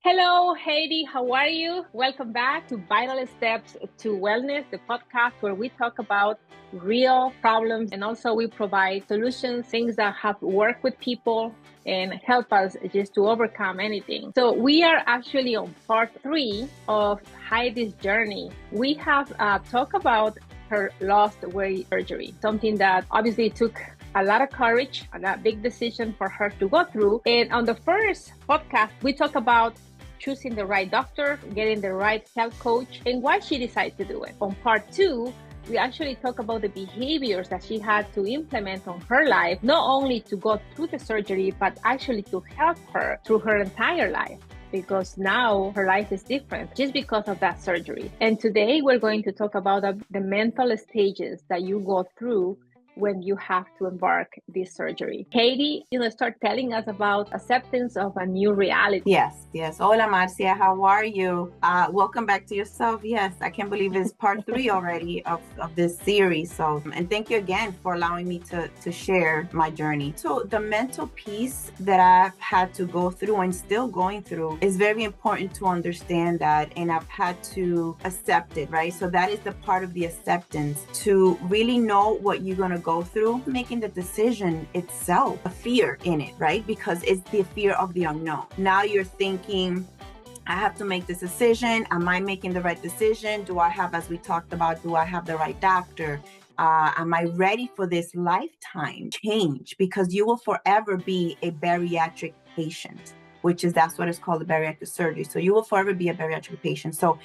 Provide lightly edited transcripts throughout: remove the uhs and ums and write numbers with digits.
Hello, Heidy. How are you? Welcome back to Vital Steps to Wellness, the podcast where we talk about real problems and also we provide solutions, things that have worked with people and help us just to overcome anything. So we are actually on part 3 of Heidy's journey. We have talked about her lost weight surgery, something that obviously took a lot of courage and a big decision for her to go through. And on the first podcast, we talk about choosing the right doctor, getting the right health coach, and why she decided to do it. On part 2, we actually talk about the behaviors that she had to implement on her life, not only to go through the surgery, but actually to help her through her entire life, because now her life is different just because of that surgery. And today we're going to talk about the mental stages that you go through when you have to embark this surgery. Heidy, start telling us about acceptance of a new reality. Yes. Hola, Marcia. How are you? Welcome back to yourself. Yes, I can't believe it's part 3 already of this series. So, and thank you again for allowing me to share my journey. So the mental piece that I've had to go through and still going through is very important to understand that, and I've had to accept it, right? So that is the part of the acceptance, to really know what you're going to go through, making the decision itself, a fear in it, right? Because it's the fear of the unknown. Now you're thinking, I have to make this decision. Am I making the right decision? Do I have, as we talked about, do I have the right doctor? Am I ready for this lifetime change? Because you will forever be a bariatric patient, that's what it's called, a bariatric surgery. So you will forever be a bariatric patient. So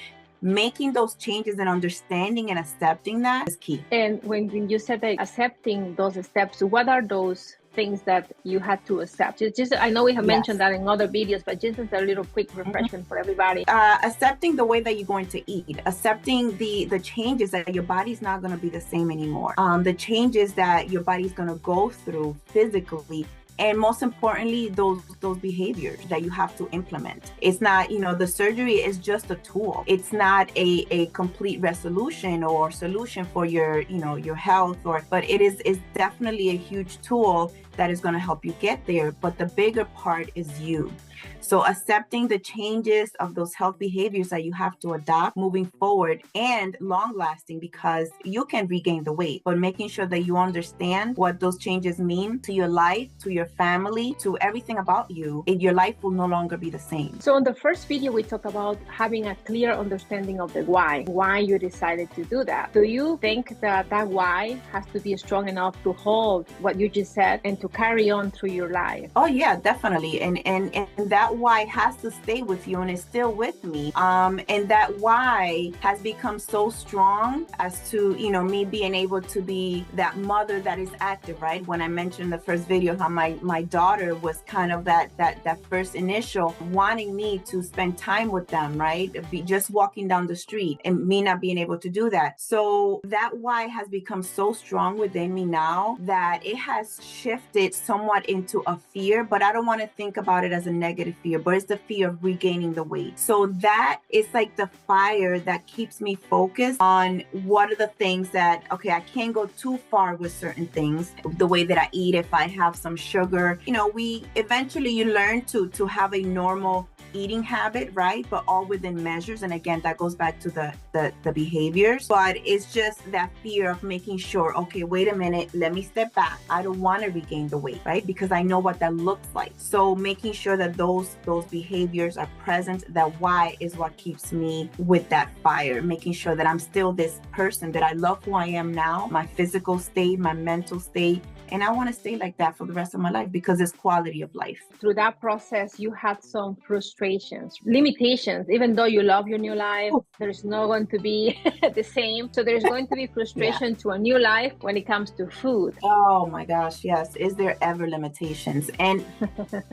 making those changes and understanding and accepting that is key. And when you said that accepting those steps, what are those things that you had to accept? Just I know we have mentioned that in other videos, but just as a little quick refreshment for everybody. Accepting the way that you're going to eat, accepting the changes that your body's not going to be the same anymore. The changes that your body's going to go through physically. And most importantly, those behaviors that you have to implement. It's not, the surgery is just a tool. It's not a complete resolution or solution for your health, but it is definitely a huge tool that is going to help you get there. But the bigger part is you. So accepting the changes of those health behaviors that you have to adopt moving forward and long lasting, because you can regain the weight, but making sure that you understand what those changes mean to your life, to your family, to everything about you, and your life will no longer be the same. So in the first video, we talked about having a clear understanding of the why you decided to do that. Do you think that why has to be strong enough to hold what you just said and to carry on through your life? Oh yeah, definitely. And that why has to stay with you, and is still with me. And that why has become so strong as to, me being able to be that mother that is active, right? When I mentioned in the first video how my daughter was kind of that first initial wanting me to spend time with them, right? Be just walking down the street and me not being able to do that. So that why has become so strong within me now that it has shifted somewhat into a fear, but I don't want to think about it as a negative fear, but it's the fear of regaining the weight. So that is like the fire that keeps me focused on what are the things that, okay, I can't go too far with certain things, the way that I eat. If I have some sugar, you learn to have a normal eating habit, right? But all within measures. And again, that goes back to the behaviors, but it's just that fear of making sure, okay, wait a minute, let me step back. I don't want to regain the weight, right? Because I know what that looks like. So making sure that those behaviors are present, that why is what keeps me with that fire, making sure that I'm still this person, that I love who I am now, my physical state, my mental state. And I want to stay like that for the rest of my life because it's quality of life. Through that process, you had some frustrations, limitations. Even though you love your new life, there's not going to be the same. So there's going to be frustration to a new life when it comes to food. Oh my gosh, yes. Is there ever limitations? And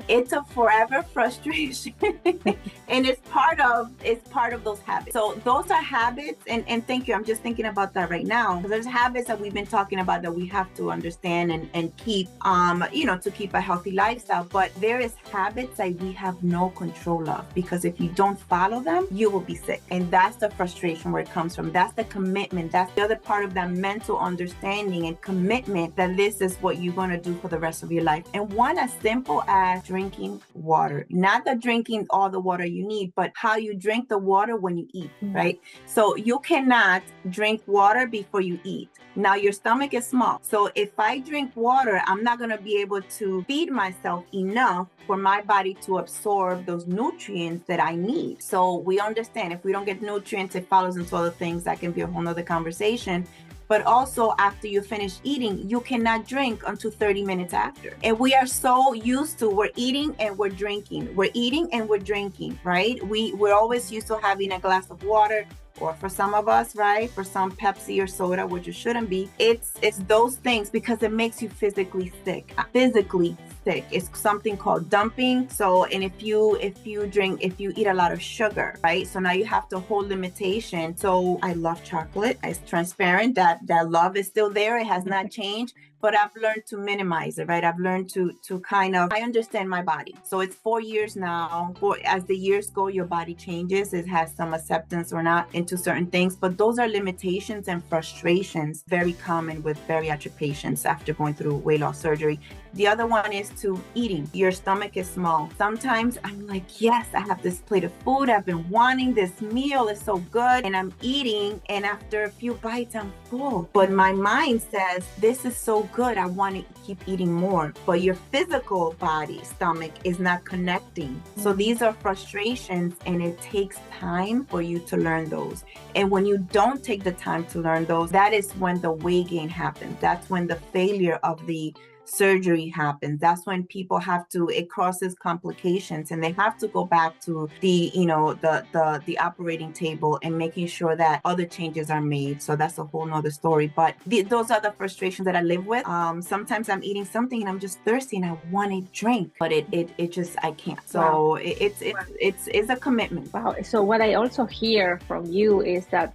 it's a forever frustration. And it's part of those habits. So those are habits. And thank you. I'm just thinking about that right now. There's habits that we've been talking about that we have to understand and keep, to keep a healthy lifestyle. But there is habits that we have no control of, because if you don't follow them, you will be sick. And that's the frustration where it comes from. That's the commitment. That's the other part of that mental understanding and commitment that this is what you're going to do for the rest of your life. And one as simple as drinking water, not that drinking all the water you need, but how you drink the water when you eat, right? So you cannot drink water before you eat. Now your stomach is small. So if I drink water, I'm not going to be able to feed myself enough for my body to absorb those nutrients that I need. So we understand if we don't get nutrients, it follows into other things. That can be a whole nother conversation. But also after you finish eating, you cannot drink until 30 minutes after. And we are so used to, we're eating and we're drinking. We're eating and we're drinking, right? We're always used to having a glass of water, or for some of us, right, for some Pepsi or soda, which it shouldn't be. It's those things because it makes you physically sick. It's something called dumping. So, and if you eat a lot of sugar, right? So now you have the whole limitation. So I love chocolate. It's transparent. That love is still there. It has not changed. But I've learned to minimize it, right? I've learned to kind of, I understand my body. So it's 4 years now. As the years go, your body changes. It has some acceptance or not into certain things, but those are limitations and frustrations very common with bariatric patients after going through weight loss surgery. The other one is to eating. Your stomach is small. Sometimes I'm like, yes, I have this plate of food. I've been wanting this meal. It's so good. And I'm eating. And after a few bites, I'm full. But my mind says, this is so good. I want to keep eating more. But your physical body, stomach is not connecting. So these are frustrations, and it takes time for you to learn those. And when you don't take the time to learn those, that is when the weight gain happens. That's when the failure of the surgery happens. That's when people it crosses complications, and they have to go back to the operating table and making sure that other changes are made. So that's a whole nother story. But those are the frustrations that I live with. Sometimes I'm eating something and I'm just thirsty and I want to drink, but it just, I can't. So wow. It's a commitment. Wow. So what I also hear from you is that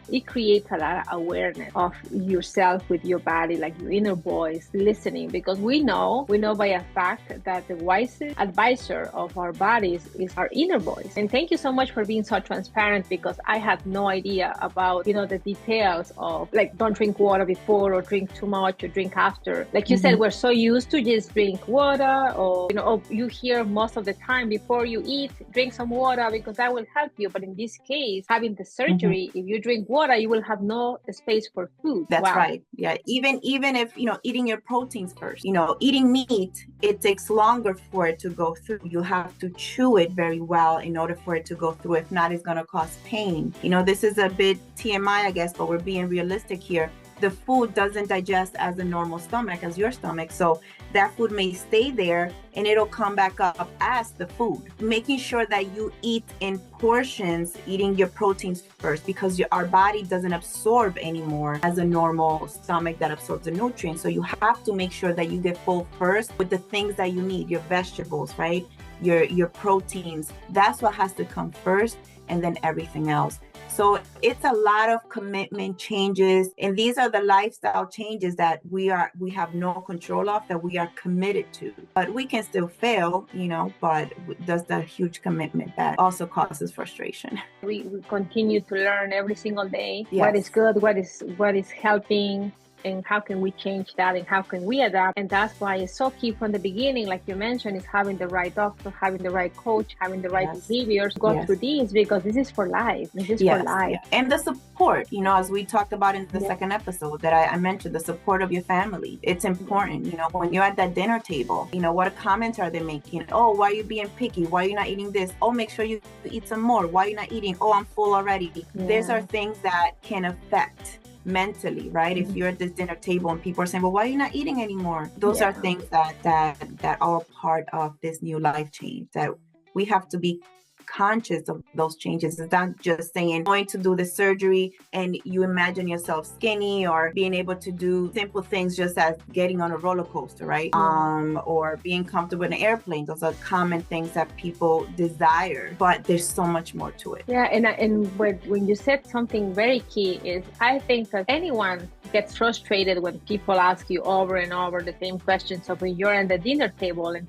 it creates a lot of awareness of yourself with your body, like your inner voice, listening. Because we know by a fact that the wisest advisor of our bodies is our inner voice. And thank you so much for being so transparent, because I had no idea about, the details of, like, don't drink water before, or drink too much, or drink after. Like you said, we're so used to just drink water, or, you hear most of the time before you eat, drink some water because that will help you. But in this case, having the surgery, if you drink water, you will have no space for food. That's right. Yeah. Even if, eating your proteins first, eating meat, it takes longer for it to go through. You have to chew it very well in order for it to go through. If not, it's going to cause pain. This is a bit TMI, I guess, but we're being realistic here. The food doesn't digest as a normal stomach, as your stomach. So that food may stay there and it'll come back up as the food. Making sure that you eat in portions, eating your proteins first, because our body doesn't absorb anymore as a normal stomach that absorbs the nutrients. So you have to make sure that you get full first with the things that you need, your vegetables, right? Your proteins. That's what has to come first, and then everything else. So it's a lot of commitment changes, and these are the lifestyle changes that we have no control of, that we are committed to. But we can still fail, but there's the huge commitment that also causes frustration. We continue to learn every single day. Yes. What is good, what is helping, and how can we change that, and how can we adapt. And that's why it's so key from the beginning, like you mentioned, is having the right doctor, having the right coach, having the right behaviors, go through these, because this is for life. This is for life. And the support, as we talked about in the second episode that I mentioned, the support of your family. It's important, when you're at that dinner table, what comments are they making? Oh, why are you being picky? Why are you not eating this? Oh, make sure you eat some more. Why are you not eating? Oh, I'm full already. These are things that can affect mentally, right? If you're at this dinner table and people are saying, well, why are you not eating anymore? Those are things that are part of this new life change, that we have to be conscious of those changes. It's not just saying going to do the surgery and you imagine yourself skinny, or being able to do simple things just as getting on a roller coaster, right? Or being comfortable in an airplane. Those are common things that people desire, but there's so much more to it. Yeah, and when you said something very key is, I think that anyone get frustrated when people ask you over and over the same question. So when you're at the dinner table and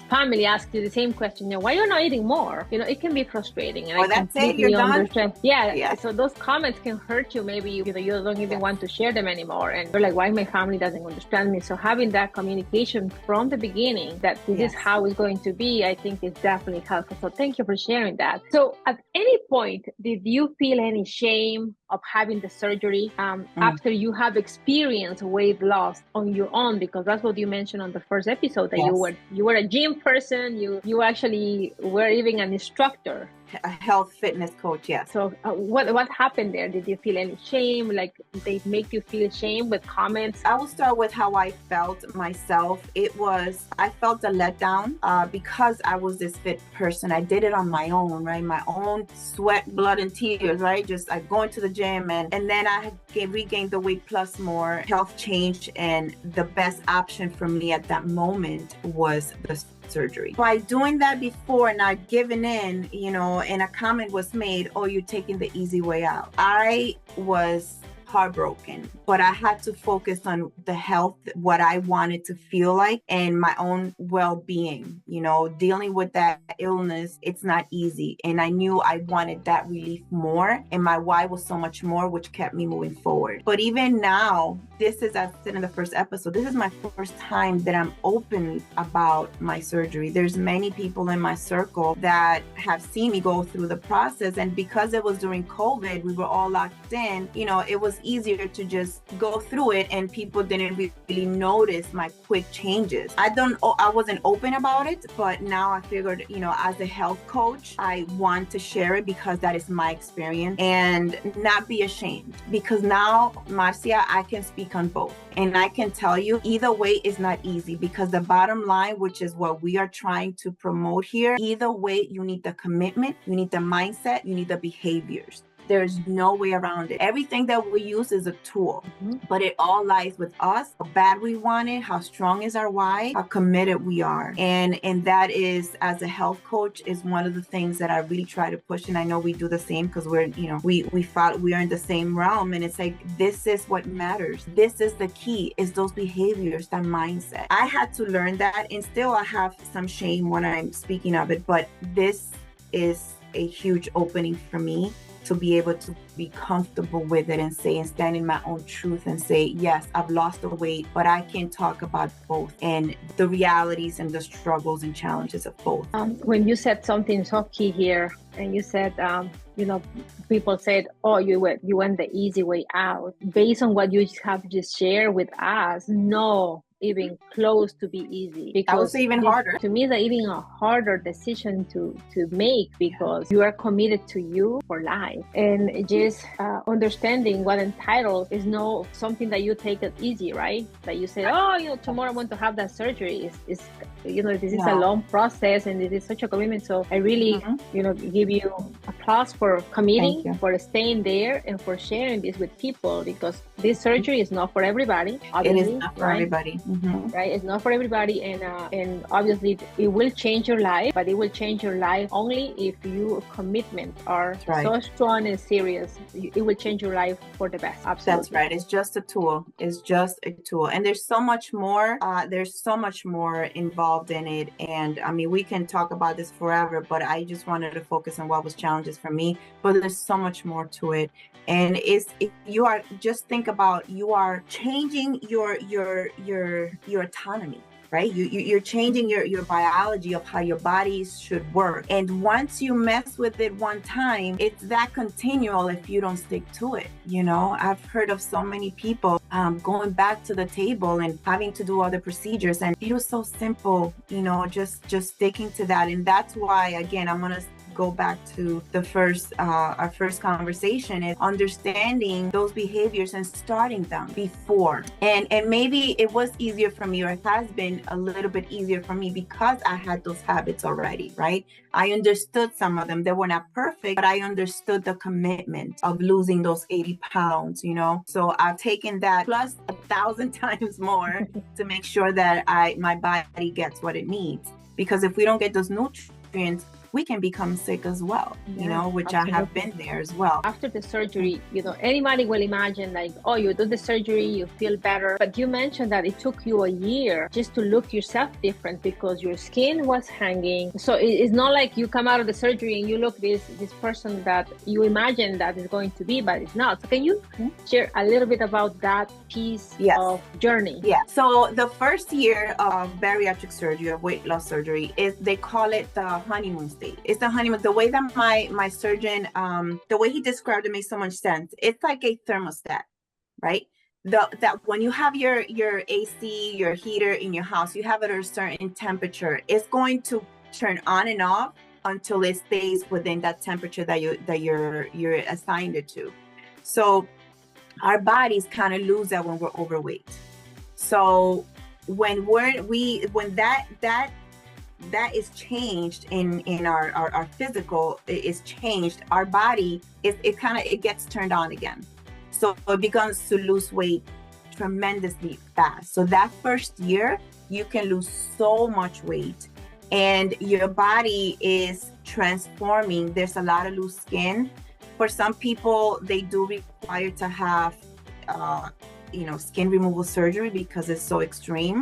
family ask you the same question, why you're not eating more? It can be frustrating. And I completely understand. Yeah. So those comments can hurt you. Maybe you don't even want to share them anymore. And you're like, why my family doesn't understand me? So having that communication from the beginning that this is how it's going to be, I think is definitely helpful. So thank you for sharing that. So at any point, did you feel any shame of having the surgery after you have experienced weight loss on your own? Because that's what you mentioned on the first episode, that you were a gym person, you actually were even an instructor, a health fitness coach. Yes. So what happened there? Did you feel any shame? Like they make you feel shame with comments? I will start with how I felt myself. I felt a letdown because I was this fit person. I did it on my own, right? My own sweat, blood, and tears, right? Just going to the gym, and then I regained the weight plus more. Health changed, and the best option for me at that moment was the surgery. By doing that before, not giving in, and a comment was made, oh, you're taking the easy way out. I was heartbroken, but I had to focus on the health, what I wanted to feel like, and my own well-being. Dealing with that illness, it's not easy. And I knew I wanted that relief more, and my why was so much more, which kept me moving forward. But even now, as I said in the first episode, this is my first time that I'm open about my surgery. There's many people in my circle that have seen me go through the process, and because it was during COVID, we were all locked in, it was easier to just go through it, and people didn't really notice my quick changes. I wasn't open about it, but now I figured, as a health coach, I want to share it because that is my experience and not be ashamed. Because now, Marcia, I can speak on both. And I can tell you, either way is not easy, because the bottom line, which is what we are trying to promote here, either way, you need the commitment, you need the mindset, you need the behaviors. There's no way around it. Everything that we use is a tool, but it all lies with us, how bad we want it, how strong is our why, how committed we are. And that is, as a health coach, is one of the things that I really try to push. And I know we do the same because we are in the same realm. And it's like, this is what matters. This is the key, is those behaviors, that mindset. I had to learn that, and still I have some shame when I'm speaking of it, but this is a huge opening for me to be able to be comfortable with it and stand in my own truth and say, yes, I've lost the weight, but I can talk about both and the realities and the struggles and challenges of both. When you said something so key here, and you said, people said, oh, you went the easy way out. Based on what you have just shared with us, no, even close to be easy, because that was even harder to me. It's even a harder decision to make, because you are committed to you for life, and just understanding what entitled is no something that you take it easy, right? That you say, oh, tomorrow I want to have that surgery. This is a long process, and it is such a commitment. So I really give you applause for committing, for staying there, and for sharing this with people, because this surgery is not for everybody. It is not for everybody. Right? It's not for everybody, and obviously it will change your life, but it will change your life only if your commitment are so strong and serious. It will change your life for the best. Absolutely. That's right. It's just a tool. And there's so much more. There's so much more involved in it. And I mean, we can talk about this forever, but I just wanted to focus on what was challenges for me. But there's so much more to it. And you are changing your autonomy, right? You're changing your biology of how your body should work. And once you mess with it one time, it's that continual if you don't stick to it. I've heard of so many people going back to the table and having to do other procedures, and it was so simple, just sticking to that. And that's why, again, I'm gonna go back to our first conversation, is understanding those behaviors and starting them before. And maybe it was easier for me, or it has been a little bit easier for me, because I had those habits already, right? I understood some of them. They were not perfect, but I understood the commitment of losing those 80 pounds, So I've taken that plus 1,000 times more to make sure that my body gets what it needs. Because if we don't get those nutrients, we can become sick as well, which absolutely. I have been there as well. After the surgery, anybody will imagine like, oh, you do the surgery, you feel better. But you mentioned that it took you a year just to look yourself different because your skin was hanging. So it's not like you come out of the surgery and you look this person that you imagine that is going to be, but it's not. So can you share a little bit about that piece of journey? Yeah. So the first year of bariatric surgery, of weight loss surgery, they call it the honeymoon stage. It's the honeymoon. The way that my surgeon, the way he described it makes so much sense. It's like a thermostat, right? That when you have your AC, your heater in your house, you have it at a certain temperature. It's going to turn on and off until it stays within that temperature that you're assigned it to. So our bodies kind of lose that when we're overweight. So when that is changed in our physical is changed, our body it gets turned on again. So it begins to lose weight tremendously fast. So that first year, you can lose so much weight and your body is transforming. There's a lot of loose skin. For some people, they do require to have, skin removal surgery because it's so extreme.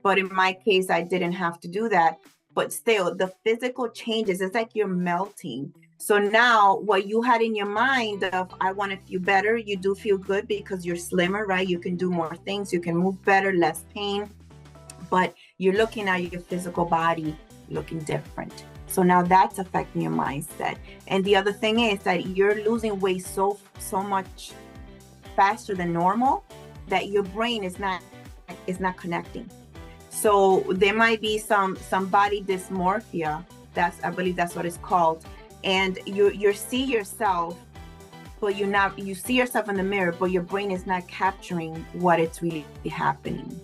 But in my case, I didn't have to do that. But still, the physical changes, it's like you're melting. So now what you had in your mind of, I want to feel better, you do feel good because you're slimmer, right? You can do more things, you can move better, less pain. But you're looking at your physical body looking different. So now that's affecting your mindset. And the other thing is that you're losing weight so much faster than normal that your brain is not connecting. So there might be some body dysmorphia. I believe that's what it's called. And you see yourself, but you see yourself in the mirror, but your brain is not capturing what it's really happening.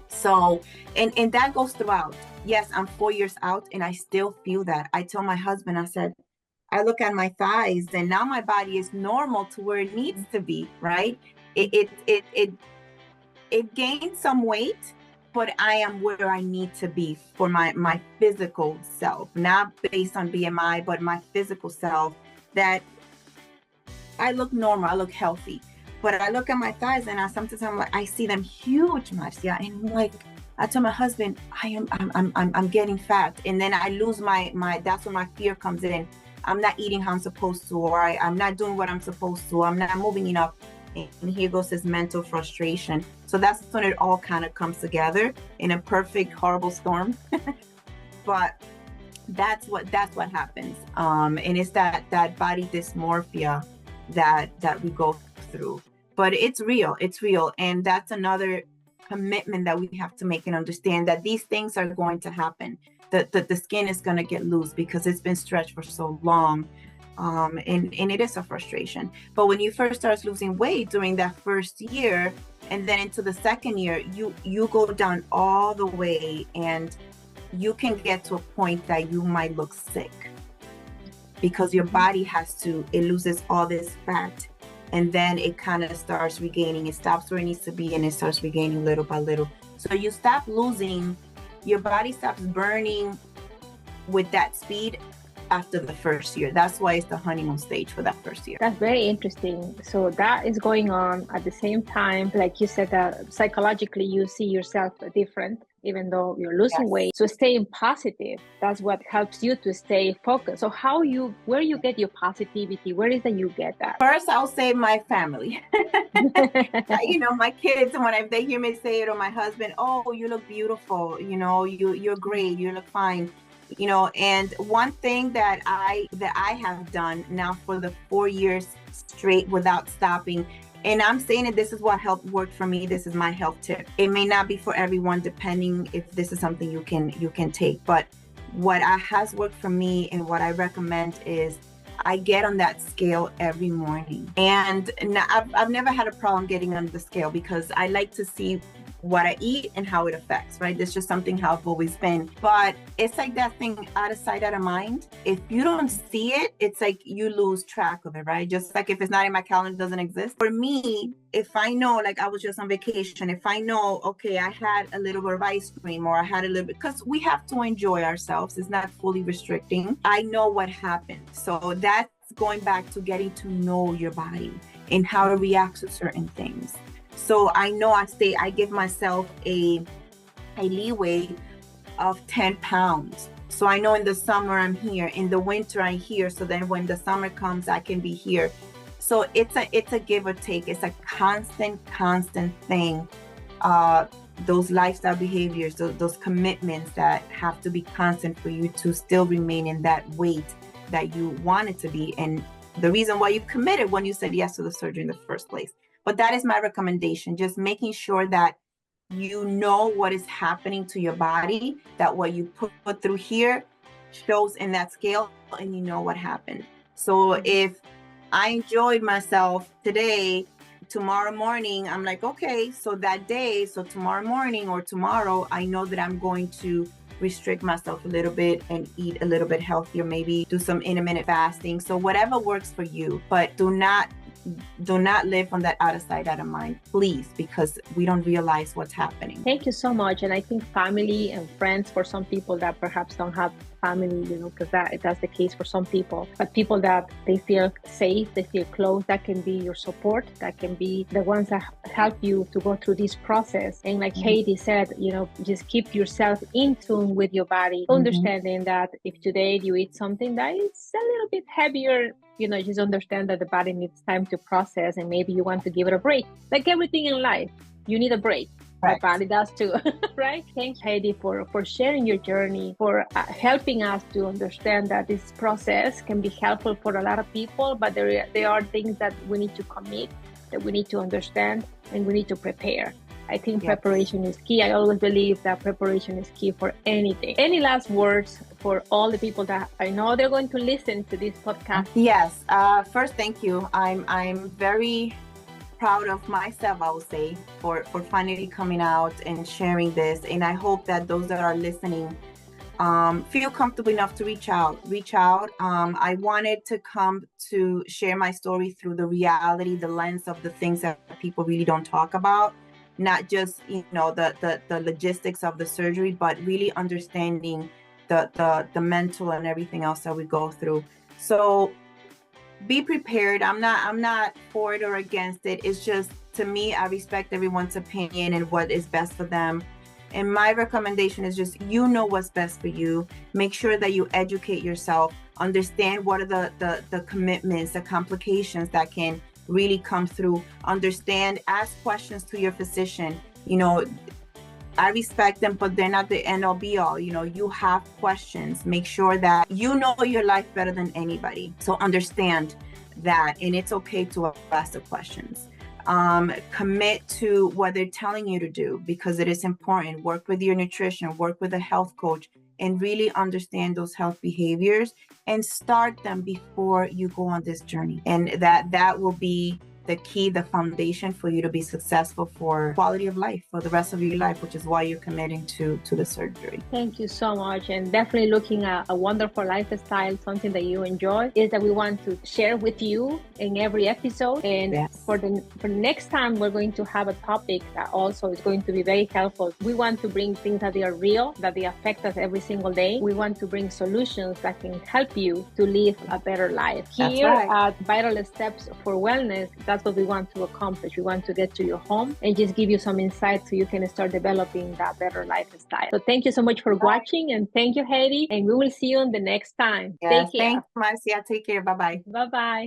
So, and that goes throughout. Yes, I'm 4 years out and I still feel that. I tell my husband, I said, I look at my thighs and now my body is normal to where it needs to be, right? It gained some weight, but I am where I need to be for my physical self, not based on BMI, but my physical self, that I look normal, I look healthy. But I look at my thighs and sometimes I'm like, I see them huge, Marcia, and I'm like, I tell my husband, I'm getting fat, and then I lose my that's when my fear comes in. I'm not eating how I'm supposed to, or I'm not doing what I'm supposed to, I'm not moving enough. And here goes this mental frustration. So that's when it all kind of comes together in a perfect, horrible storm. But that's what happens. And it's that body dysmorphia that we go through. But it's real. And that's another commitment that we have to make and understand that these things are going to happen. That the skin is going to get loose because it's been stretched for so long. And it is a frustration. But when you first start losing weight during that first year, and then into the second year, you go down all the way, and you can get to a point that you might look sick because your body it loses all this fat, and then it kind of starts regaining. It stops where it needs to be, and it starts regaining little by little. So you stop losing, your body stops burning with that speed after the first year. That's why it's the honeymoon stage for that first year. That's very interesting. So that is going on at the same time, like you said, that psychologically you see yourself different, even though you're losing weight. So staying positive, that's what helps you to stay focused. So where you get your positivity? Where is that you get that? First, I'll say my family. My kids, when they hear me say it, or my husband, oh, you look beautiful, you're great, you look fine. And one thing that I have done now for the 4 years straight without stopping, and I'm saying that this is what worked for me. This is my health tip. It may not be for everyone, depending if this is something you can take. But what has worked for me and what I recommend is I get on that scale every morning. And I've never had a problem getting on the scale because I like to see what I eat and how it affects, right? That's just something how I've always been. But it's like that thing, out of sight, out of mind. If you don't see it, it's like you lose track of it, right? Just like if it's not in my calendar, it doesn't exist. For me, if I know, like I was just on vacation, if I know, okay, I had a little bit of ice cream, or I had a little bit, because we have to enjoy ourselves. It's not fully restricting. I know what happened. So that's going back to getting to know your body and how to react to certain things. So I know I give myself a leeway of 10 pounds. So I know in the summer I'm here, in the winter I'm here. So then when the summer comes, I can be here. So it's a give or take. It's a constant thing. Those lifestyle behaviors, those commitments that have to be constant for you to still remain in that weight that you want it to be. And the reason why you committed when you said yes to the surgery in the first place. But that is my recommendation, just making sure that you know what is happening to your body, that what you put through here shows in that scale, and you know what happened. So if I enjoyed myself today, tomorrow morning, I'm like, okay, so that day, so tomorrow morning or tomorrow, I know that I'm going to restrict myself a little bit and eat a little bit healthier, maybe do some intermittent fasting. So whatever works for you, but do not live on that out of sight, out of mind, please, because we don't realize what's happening. Thank you so much. And I think family and friends, for some people that perhaps don't have family, because that's the case for some people, but people that they feel safe, they feel close, that can be your support, that can be the ones that help you to go through this process. And like Heidy said, just keep yourself in tune with your body, understanding that if today you eat something that is a little bit heavier, just understand that the body needs time to process, and maybe you want to give it a break. Like everything in life, you need a break. Right. My body does too, right? Thanks, Heidy, for sharing your journey, for helping us to understand that this process can be helpful for a lot of people, but there are things that we need to commit, that we need to understand, and we need to prepare. I think preparation is key. I always believe that preparation is key for anything. Any last words for all the people that I know they're going to listen to this podcast? Yes. First, thank you. I'm very proud of myself, I would say, for finally coming out and sharing this. And I hope that those that are listening feel comfortable enough to reach out. I wanted to come to share my story through the reality, the lens of the things that people really don't talk about. Not just, the logistics of the surgery, but really understanding the mental and everything else that we go through. So be prepared. I'm not for it or against it. It's just, to me, I respect everyone's opinion and what is best for them. And my recommendation is just, what's best for you. Make sure that you educate yourself, understand what are the commitments, the complications that can really come through. Understand, ask questions to your physician. I respect them, but they're not the end all be all. You have questions. Make sure that you know your life better than anybody. So understand that, and it's okay to ask the questions. Commit to what they're telling you to do, because it is important. Work with your nutrition, work with a health coach, and really understand those health behaviors and start them before you go on this journey. And that will be the key, the foundation for you to be successful for quality of life for the rest of your life, which is why you're committing to the surgery. Thank you so much. And definitely looking at a wonderful lifestyle, something that you enjoy, is that we want to share with you in every episode. And for the next time, we're going to have a topic that also is going to be very helpful. We want to bring things that they are real, that they affect us every single day. We want to bring solutions that can help you to live a better life. Here at Vital Steps for Wellness, that's what we want to accomplish. We want to get to your home and just give you some insight so you can start developing that better lifestyle. So thank you so much for watching, and thank you, Heidy, and we will see you on the next time. Yes, take care. Thanks, Marcia. Take care. Bye-bye. Bye-bye.